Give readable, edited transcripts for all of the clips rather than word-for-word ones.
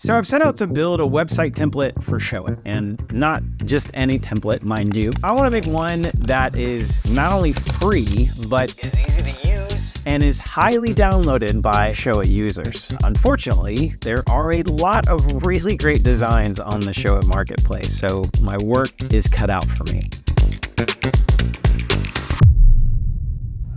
So I've set out to build a website template for Showit, and not just any template, mind you. I want to make one that is not only free, but is easy to use and is highly downloaded by Showit users. Unfortunately, there are a lot of really great designs on the Showit marketplace, so my work is cut out for me.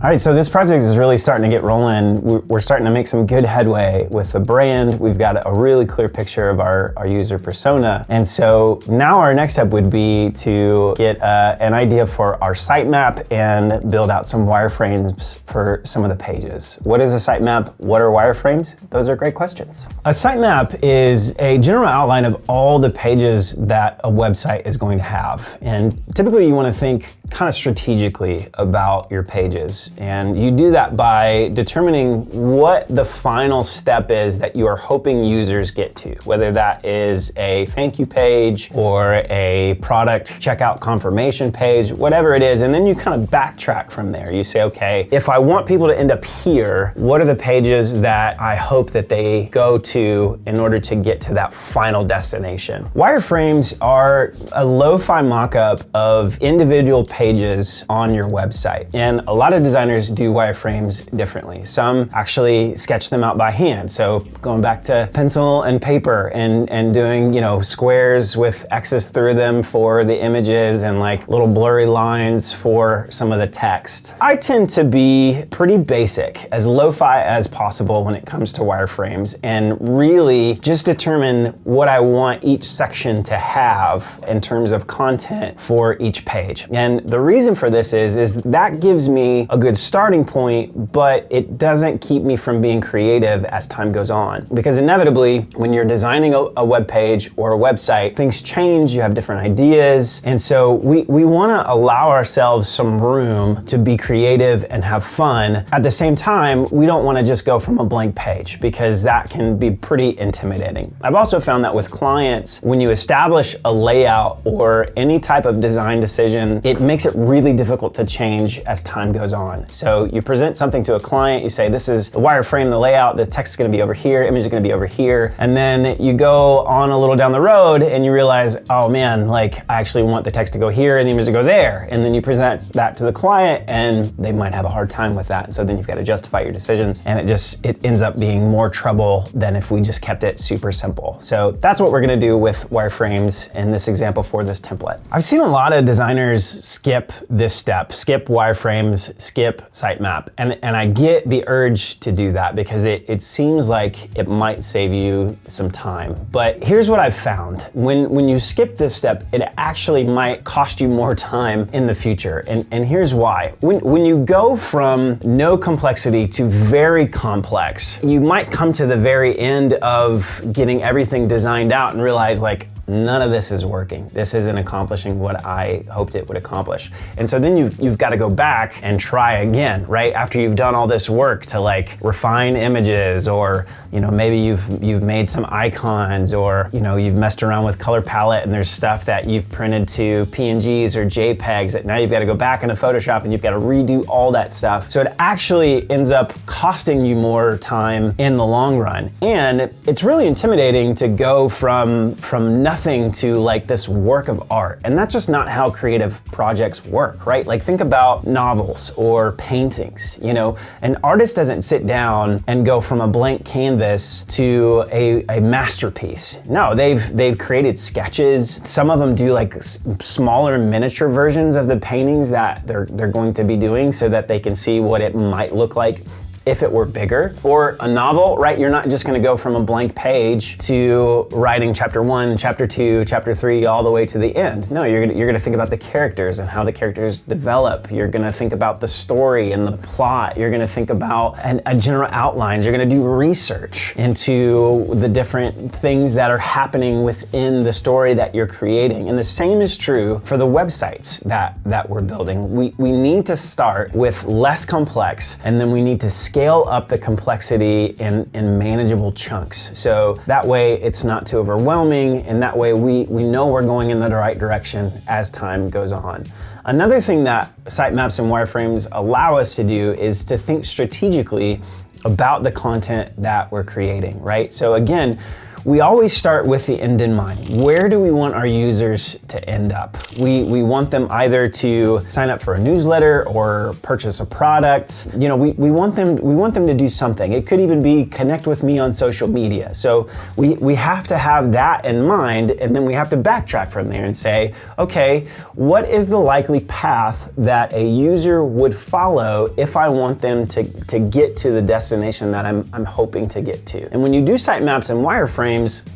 All right, so this project is really starting to get rolling. We're starting to make some good headway with the brand. We've got a really clear picture of our user persona. And so now our next step would be to get an idea for our sitemap and build out some wireframes for some of the pages. What is a sitemap? What are wireframes? Those are great questions. A sitemap is a general outline of all the pages that a website is going to have. And typically you want to think kind of strategically about your pages. And you do that by determining what the final step is that you are hoping users get to, whether that is a thank you page or a product checkout confirmation page, whatever it is. And then you kind of backtrack from there. You say, okay, if I want people to end up here, what are the pages that I hope that they go to in order to get to that final destination? Wireframes are a lo-fi mock-up of individual pages on your website. And a lot of designers do wireframes differently. Some actually sketch them out by hand. So going back to pencil and paper and doing, squares with X's through them for the images and like little blurry lines for some of the text. I tend to be pretty basic, as lo-fi as possible when it comes to wireframes, and really just determine what I want each section to have in terms of content for each page. And the reason for this is that gives me a good starting point, but it doesn't keep me from being creative as time goes on. Because inevitably, when you're designing a web page or a website, things change, you have different ideas. And so we want to allow ourselves some room to be creative and have fun. At the same time, we don't want to just go from a blank page, because that can be pretty intimidating. I've also found that with clients, when you establish a layout or any type of design decision, it makes it really difficult to change as time goes on. So you present something to a client, you say, this is the wireframe, the layout, the text is going to be over here, image is going to be over here. And then you go on a little down the road and you realize, oh man, like I actually want the text to go here and the image to go there. And then you present that to the client and they might have a hard time with that. And so then you've got to justify your decisions, and it ends up being more trouble than if we just kept it super simple. So that's what we're going to do with wireframes in this example for this template. I've seen a lot of designers skip this step, skip wireframes, skip sitemap. And I get the urge to do that because it seems like it might save you some time. But here's what I've found. When you skip this step, it actually might cost you more time in the future. And here's why. When you go from no complexity to very complex, you might come to the very end of getting everything designed out and realize, like, none of this is working. This isn't accomplishing what I hoped it would accomplish. And so then you've got to go back and try again, right? After you've done all this work to like refine images, or maybe you've made some icons, or you've messed around with color palette and there's stuff that you've printed to PNGs or JPEGs that now you've got to go back into Photoshop and you've got to redo all that stuff. So it actually ends up costing you more time in the long run. And it's really intimidating to go from nothing to like this work of art. And that's just not how creative projects work, right? Like think about novels or paintings. An artist doesn't sit down and go from a blank canvas to a masterpiece. No, they've created sketches. Some of them do like smaller miniature versions of the paintings that they're going to be doing so that they can see what it might look like if it were bigger. Or a novel, right? You're not just going to go from a blank page to writing chapter 1, chapter 2, chapter 3, all the way to the end. No, you're going to think about the characters and how the characters develop. You're going to think about the story and the plot. You're going to think about a general outlines. You're going to do research into the different things that are happening within the story that you're creating. And the same is true for the websites that we're building. We need to start with less complex, and then we need to scale up the complexity in manageable chunks. So that way it's not too overwhelming, and that way we know we're going in the right direction as time goes on. Another thing that sitemaps and wireframes allow us to do is to think strategically about the content that we're creating, right? So again, we always start with the end in mind. Where do we want our users to end up? We want them either to sign up for a newsletter or purchase a product. You know, we want them to do something. It could even be connect with me on social media. So we have to have that in mind, and then we have to backtrack from there and say, okay, what is the likely path that a user would follow if I want them to get to the destination that I'm hoping to get to? And when you do sitemaps and wireframes,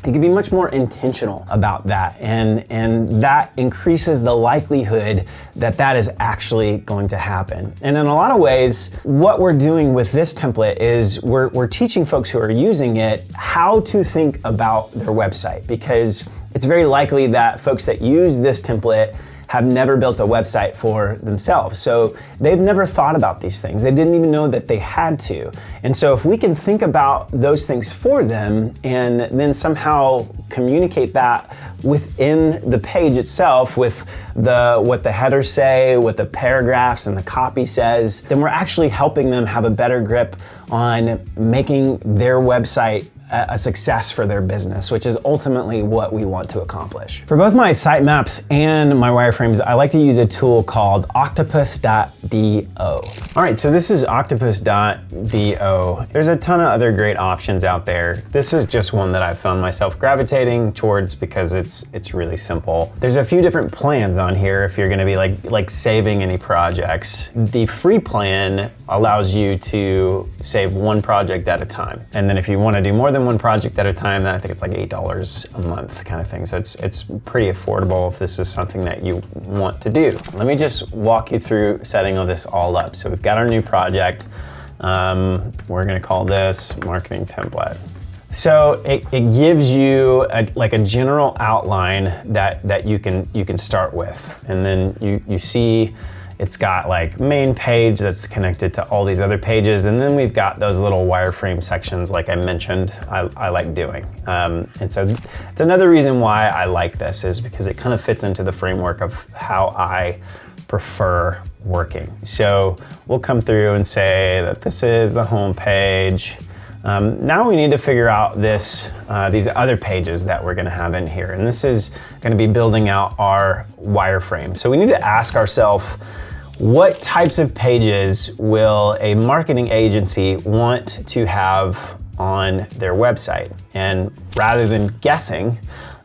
you can be much more intentional about that, and that increases the likelihood that that is actually going to happen. And in a lot of ways, what we're doing with this template is we're teaching folks who are using it how to think about their website, because it's very likely that folks that use this template have never built a website for themselves. So they've never thought about these things. They didn't even know that they had to. And so if we can think about those things for them and then somehow communicate that within the page itself with what the headers say, what the paragraphs and the copy says, then we're actually helping them have a better grip on making their website a success for their business, which is ultimately what we want to accomplish. For both my sitemaps and my wireframes, I like to use a tool called octopus.do. All right, so this is octopus.do. There's a ton of other great options out there. This is just one that I've found myself gravitating towards because it's really simple. There's a few different plans on here if you're gonna be like saving any projects. The free plan allows you to save one project at a time. And then if you wanna do more than one project at a time, then I think it's like $8 a month kind of thing. So it's pretty affordable if this is something that you want to do. Let me just walk you through setting all this all up. So we've got our new project. We're gonna call this marketing template. So it gives you a general outline that you can start with. And then you see it's got like main page that's connected to all these other pages. And then we've got those little wireframe sections like I mentioned I like doing. And so it's another reason why I like this is because it kind of fits into the framework of how I prefer working. So we'll come through and say that this is the home page. Now we need to figure out these other pages that we're gonna have in here. And this is gonna be building out our wireframe. So we need to ask ourselves, what types of pages will a marketing agency want to have on their website? And rather than guessing,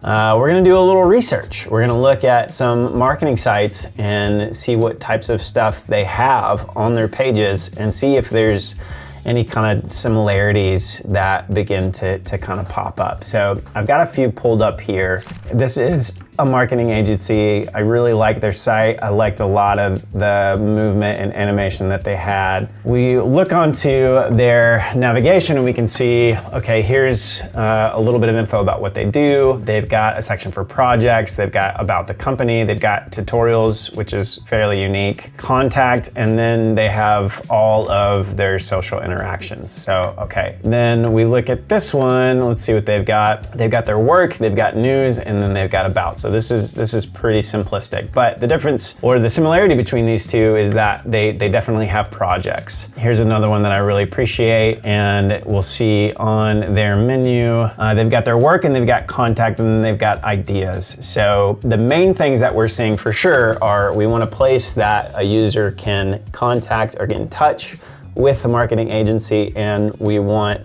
we're gonna do a little research. We're gonna look at some marketing sites and see what types of stuff they have on their pages and see if there's any kind of similarities that begin to kind of pop up. So I've got a few pulled up here. This is a marketing agency. I really like their site. I liked a lot of the movement and animation that they had. We look onto their navigation and we can see, okay, here's a little bit of info about what they do. They've got a section for projects. They've got about the company. They've got tutorials, which is fairly unique, contact, and then they have all of their social interactions. So, okay, then we look at this one. Let's see what they've got. They've got their work, they've got news, and then they've got about. So this is pretty simplistic, but the difference or the similarity between these two is that they definitely have projects. Here's another one that I really appreciate, and we'll see on their menu. They've got their work and they've got contact and then they've got ideas. So the main things that we're seeing for sure are we want a place that a user can contact or get in touch with a marketing agency, and we want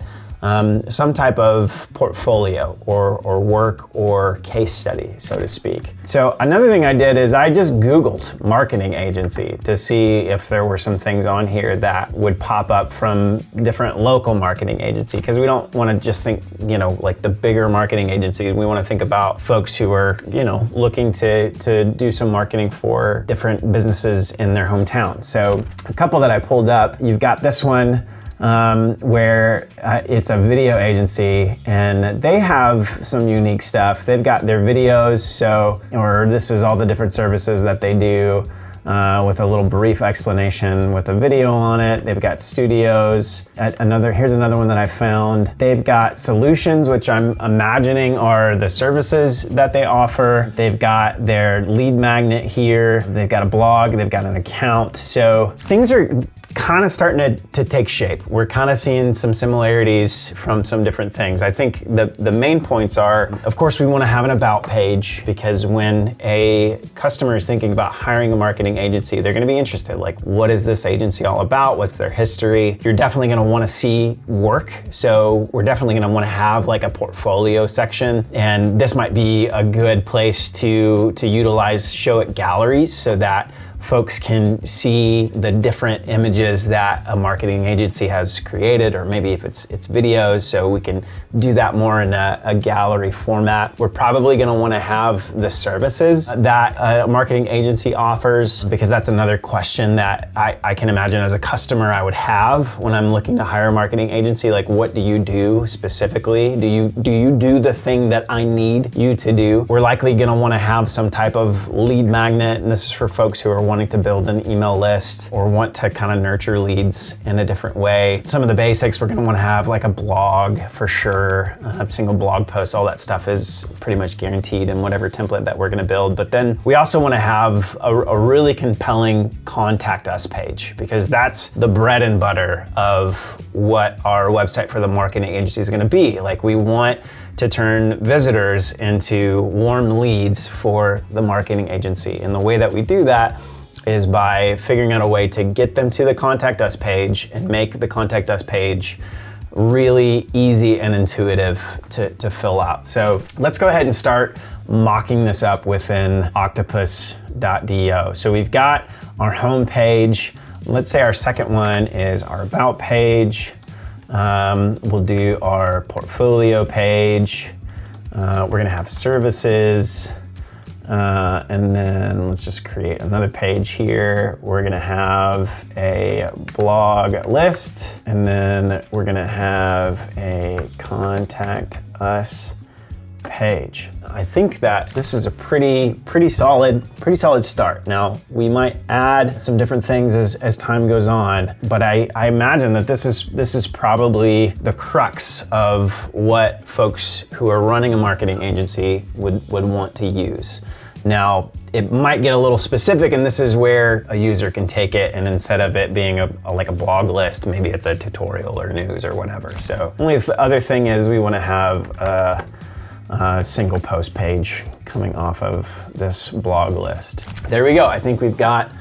some type of portfolio or work or case study, so to speak. So another thing I did is I just Googled marketing agency to see if there were some things on here that would pop up from different local marketing agency, because we don't want to just think, like the bigger marketing agencies. We want to think about folks who are, looking to do some marketing for different businesses in their hometown. So a couple that I pulled up, you've got this one, where it's a video agency and they have some unique stuff. They've got their videos, or this is all the different services that they do with a little brief explanation with a video on it. They've got studios. Here's another one that I found. They've got solutions, which I'm imagining are the services that they offer. They've got their lead magnet here. They've got a blog, they've got an account. So things are kind of starting to take shape. We're kind of seeing some similarities from some different things. I think the main points are, of course, we want to have an about page, because when a customer is thinking about hiring a marketing agency, they're going to be interested, like, what is this agency all about? What's their history? You're definitely going to want to see work. So we're definitely going to want to have like a portfolio section. And this might be a good place to utilize Showit galleries so that folks can see the different images that a marketing agency has created, or maybe if it's videos, so we can do that more in a gallery format. We're probably going to want to have the services that a marketing agency offers, because that's another question that I can imagine as a customer I would have when I'm looking to hire a marketing agency. Like, what do you do specifically? Do you do the thing that I need you to do? We're likely going to want to have some type of lead magnet, and this is for folks who are wanting to build an email list or want to kind of nurture leads in a different way. Some of the basics, we're going to want to have like a blog for sure, a single blog post. All that stuff is pretty much guaranteed in whatever template that we're going to build. But then we also want to have a really compelling contact us page, because that's the bread and butter of what our website for the marketing agency is going to be. Like, we want to turn visitors into warm leads for the marketing agency. And the way that we do that is by figuring out a way to get them to the Contact Us page and make the Contact Us page really easy and intuitive to fill out. So let's go ahead and start mocking this up within octopus.do. So we've got our home page. Let's say our second one is our about page. We'll do our portfolio page. We're gonna have services. And then let's just create another page here. We're gonna have a blog list, and then we're gonna have a contact us page. I think that this is a pretty solid start. Now, we might add some different things as time goes on, but I imagine that this is probably the crux of what folks who are running a marketing agency would want to use. Now, it might get a little specific, and this is where a user can take it, and instead of it being like a blog list, maybe it's a tutorial or news or whatever. So only the other thing is we want to have a single post page coming off of this blog list. There we go. I think we've got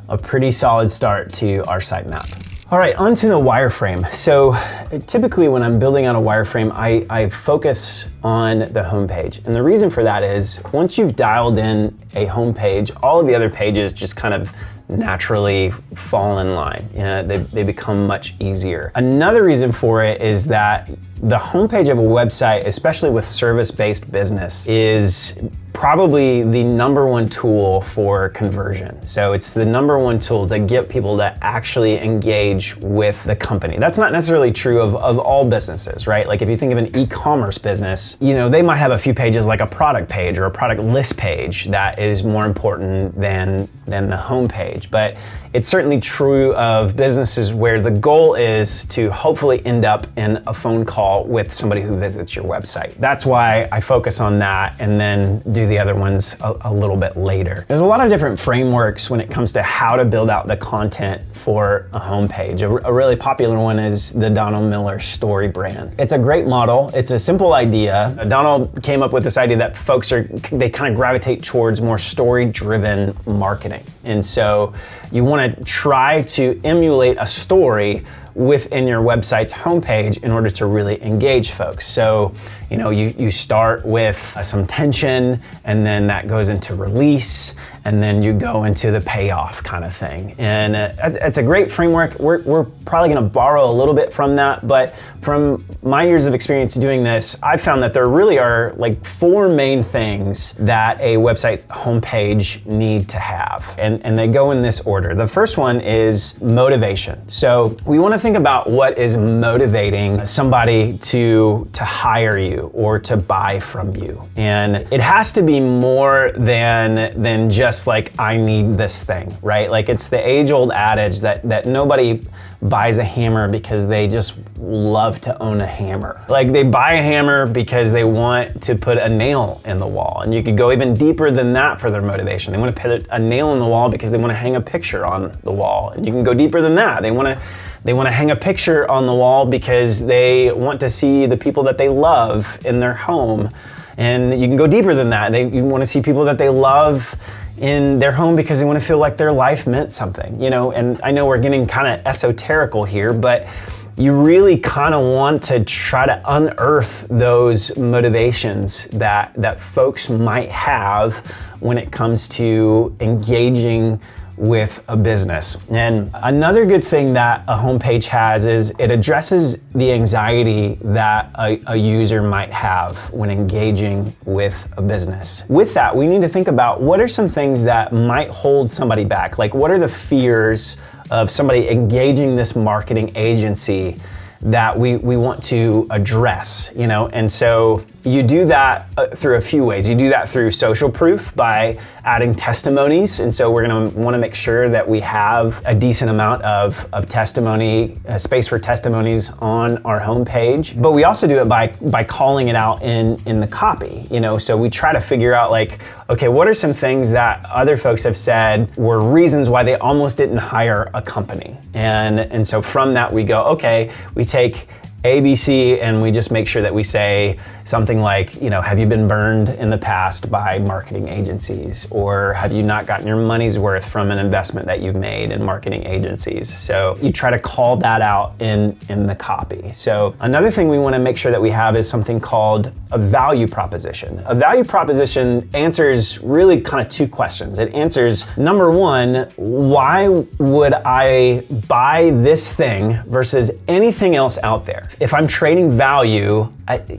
a pretty solid start to our sitemap. All right, onto the wireframe. So typically when I'm building out a wireframe, I focus on the homepage. And the reason for that is once you've dialed in a homepage, all of the other pages just kind of naturally fall in line. They become much easier. Another reason for it is that the homepage of a website, especially with service-based business, is probably the number one tool for conversion. So it's the number one tool to get people to actually engage with the company. That's not necessarily true of all businesses, right? Like if you think of an e-commerce business, they might have a few pages like a product page or a product list page that is more important than the homepage. But it's certainly true of businesses where the goal is to hopefully end up in a phone call with somebody who visits your website. That's why I focus on that and then do the other ones a little bit later. There's a lot of different frameworks when it comes to how to build out the content for a homepage. A really popular one is the Donald Miller story brand. It's a great model. It's a simple idea. Donald came up with this idea that folks they kind of gravitate towards more story-driven marketing. And so you want to try to emulate a story within your website's homepage in order to really engage folks. So, you start with some tension, and then that goes into release, and then you go into the payoff kind of thing. And it's a great framework. We're probably gonna borrow a little bit from that, but from my years of experience doing this, I've found that there really are like 4 main things that a website homepage need to have. And they go in this order. The first one is motivation. So we wanna think about what is motivating somebody to hire you. you or to buy from you. And it has to be more than just like, I need this thing, right? Like it's the age-old adage that nobody buys a hammer because they just love to own a hammer. Like they buy a hammer because they want to put a nail in the wall. And you could go even deeper than that for their motivation. They want to put a nail in the wall because they want to hang a picture on the wall. And you can go deeper than that. They want to hang a picture on the wall because they want to see the people that they love in their home. And you can go deeper than that. You want to see people that they love in their home because they want to feel like their life meant something, you know. And I know we're getting kind of esoterical here, but you really kind of want to try to unearth those motivations that folks might have when it comes to engaging with a business. And another good thing that a homepage has is it addresses the anxiety that a user might have when engaging with a business. With that, we need to think about what are some things that might hold somebody back? Like what are the fears of somebody engaging this marketing agency that we want to address, you know? And so you do that through a few ways. You do that through social proof by adding testimonies. And so we're gonna wanna make sure that we have a decent amount of testimony, space for testimonies on our homepage. But we also do it by calling it out in the copy, you know? So we try to figure out like, okay, what are some things that other folks have said were reasons why they almost didn't hire a company? And so from that we go, okay, we take ABC and we just make sure that we say something like, you know, have you been burned in the past by marketing agencies? Or have you not gotten your money's worth from an investment that you've made in marketing agencies? So you try to call that out in the copy. So another thing we want to make sure that we have is something called a value proposition. A value proposition answers really kind of two questions. It answers, number one, why would I buy this thing versus anything else out there? If I'm trading value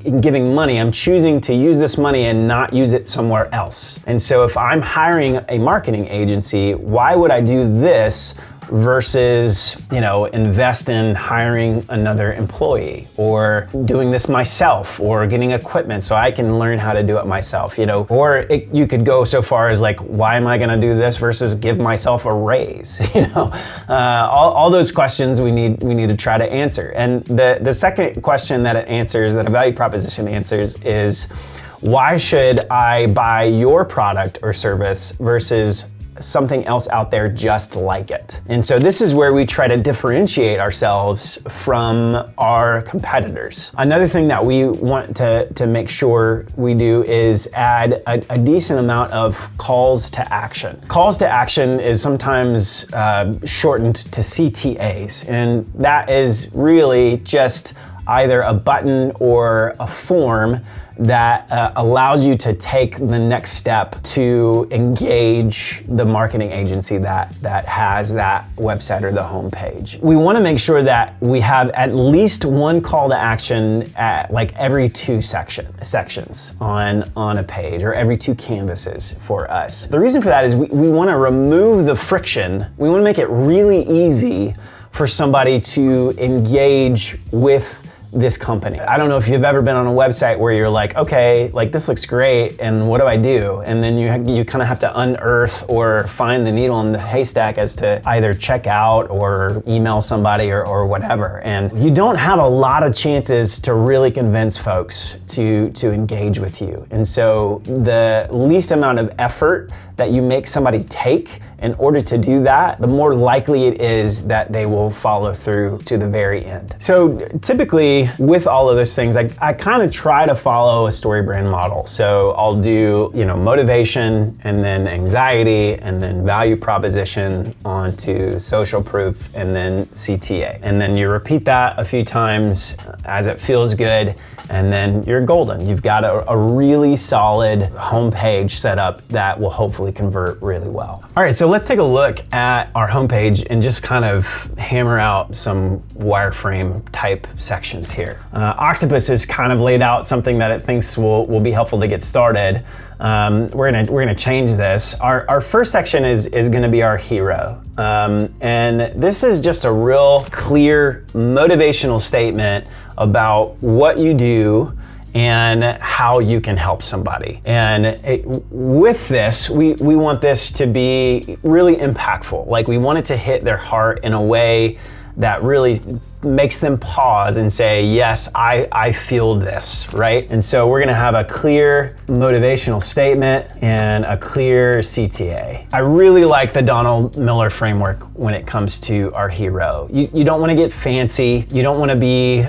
in giving money, I'm choosing to use this money and not use it somewhere else. And so if I'm hiring a marketing agency, why would I do this versus, you know, invest in hiring another employee or doing this myself or getting equipment so I can learn how to do it myself, you know? Or you could go so far as like, why am I gonna do this versus give myself a raise, you know? All those questions we need to try to answer. And the second question that it answers, that a value proposition answers, is why should I buy your product or service versus something else out there just like it? And so this is where we try to differentiate ourselves from our competitors. Another thing that we want to make sure we do is add a decent amount of calls to action. Calls to action is sometimes shortened to CTAs, and that is really just either a button or a form that allows you to take the next step to engage the marketing agency that has that website or the homepage. We want to make sure that we have at least one call to action at like every two sections on a page, or every two canvases for us. The reason for that is we want to remove the friction. We want to make it really easy for somebody to engage with this company. I don't know if you've ever been on a website where you're like, okay, like this looks great, and what do I do? And then you kind of have to unearth or find the needle in the haystack as to either check out or email somebody or whatever. And you don't have a lot of chances to really convince folks to engage with you. And so the least amount of effort that you make somebody take in order to do that, the more likely it is that they will follow through to the very end. So typically with all of those things, I kind of try to follow a story brand model. So I'll do, you know, motivation, and then anxiety, and then value proposition onto social proof, and then CTA. And then you repeat that a few times as it feels good, and then you're golden. You've got a really solid homepage set up that will hopefully convert really well. All right, so let's take a look at our homepage and just kind of hammer out some wireframe type sections here. Octopus has kind of laid out something that it thinks will be helpful to get started. We're gonna change this. Our first section is gonna be our hero. And this is just a real clear motivational statement about what you do and how you can help somebody. And with this, we want this to be really impactful. Like, we want it to hit their heart in a way that really makes them pause and say, yes, I feel this, right? And so we're gonna have a clear motivational statement and a clear CTA. I really like the Donald Miller framework when it comes to our hero. You don't wanna get fancy. You don't wanna be,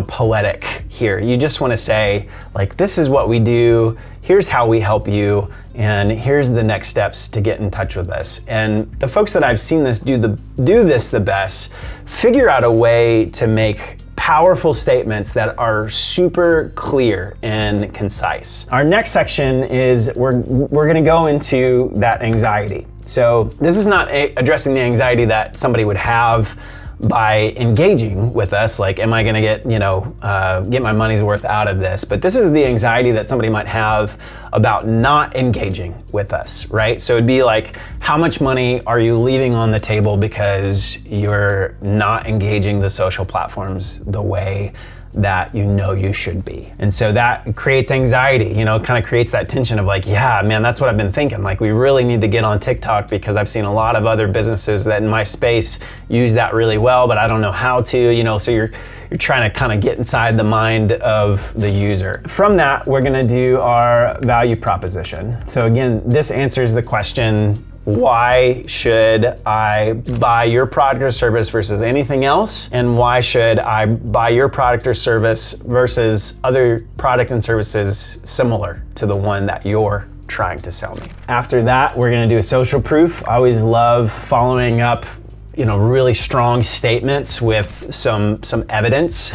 poetic here. You just wanna say, like, this is what we do, here's how we help you, and here's the next steps to get in touch with us. And the folks that I've seen this do this the best figure out a way to make powerful statements that are super clear and concise. Our next section is we're gonna go into that anxiety. So this is not addressing the anxiety that somebody would have by engaging with us, like, am I gonna get my money's worth out of this? But this is the anxiety that somebody might have about not engaging with us, right? So it'd be like, how much money are you leaving on the table because you're not engaging the social platforms the way that you should be? And so that creates anxiety, kind of creates that tension of like, yeah, man, that's what I've been thinking. Like, we really need to get on TikTok because I've seen a lot of other businesses that in my space use that really well, but I don't know how to, so you're trying to kind of get inside the mind of the user. From that, we're gonna do our value proposition. So again, this answers the question, why should I buy your product or service versus anything else? And why should I buy your product or service versus other product and services similar to the one that you're trying to sell me? After that, we're gonna do a social proof. I always love following up really strong statements with some evidence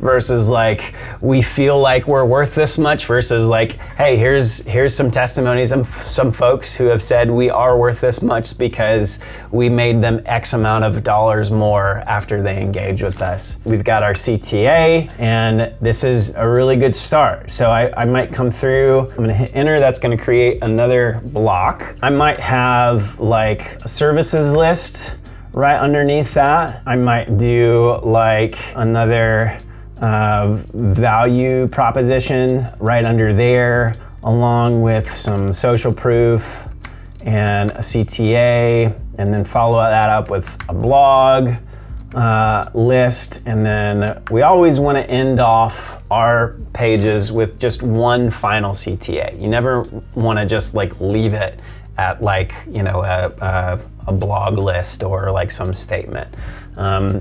versus like, we feel like we're worth this much versus like, hey, here's some testimonies of some folks who have said we are worth this much because we made them X amount of dollars more after they engage with us. We've got our CTA, and this is a really good start. So I might come through, I'm gonna hit enter, that's gonna create another block. I might have like a services list right underneath that. I might do like another value proposition right under there, along with some social proof and a CTA, and then follow that up with a blog list. And then we always want to end off our pages with just one final CTA. You never want to just like leave it at like, a blog list or like some statement.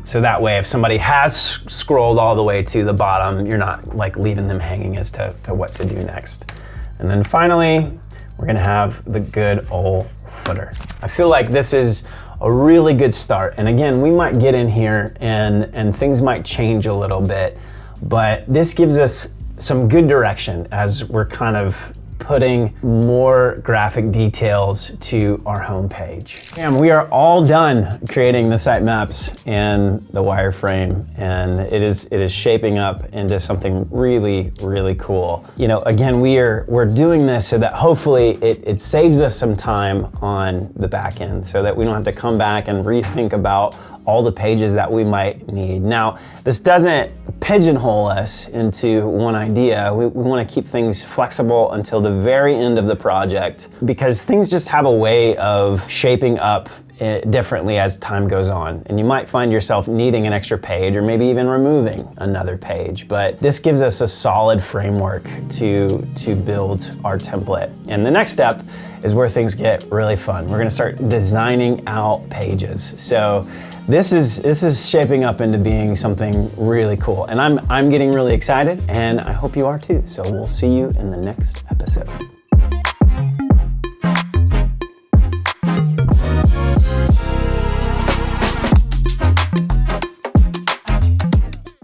So that way, if somebody has scrolled all the way to the bottom, you're not like leaving them hanging as to what to do next. And then finally, we're gonna have the good old footer. I feel like this is a really good start. And again, we might get in here and things might change a little bit, but this gives us some good direction as we're kind of putting more graphic details to our homepage. And we are all done creating the sitemaps and the wireframe, and it is shaping up into something really, really cool. Again, we're doing this so that hopefully it saves us some time on the back end, so that we don't have to come back and rethink about all the pages that we might need. Now, this doesn't pigeonhole us into one idea. We want to keep things flexible until the very end of the project, because things just have a way of shaping up differently as time goes on. And you might find yourself needing an extra page or maybe even removing another page. But this gives us a solid framework to build our template. And the next step is where things get really fun. We're gonna start designing out pages. So this is shaping up into being something really cool. And I'm getting really excited, and I hope you are too. So we'll see you in the next episode.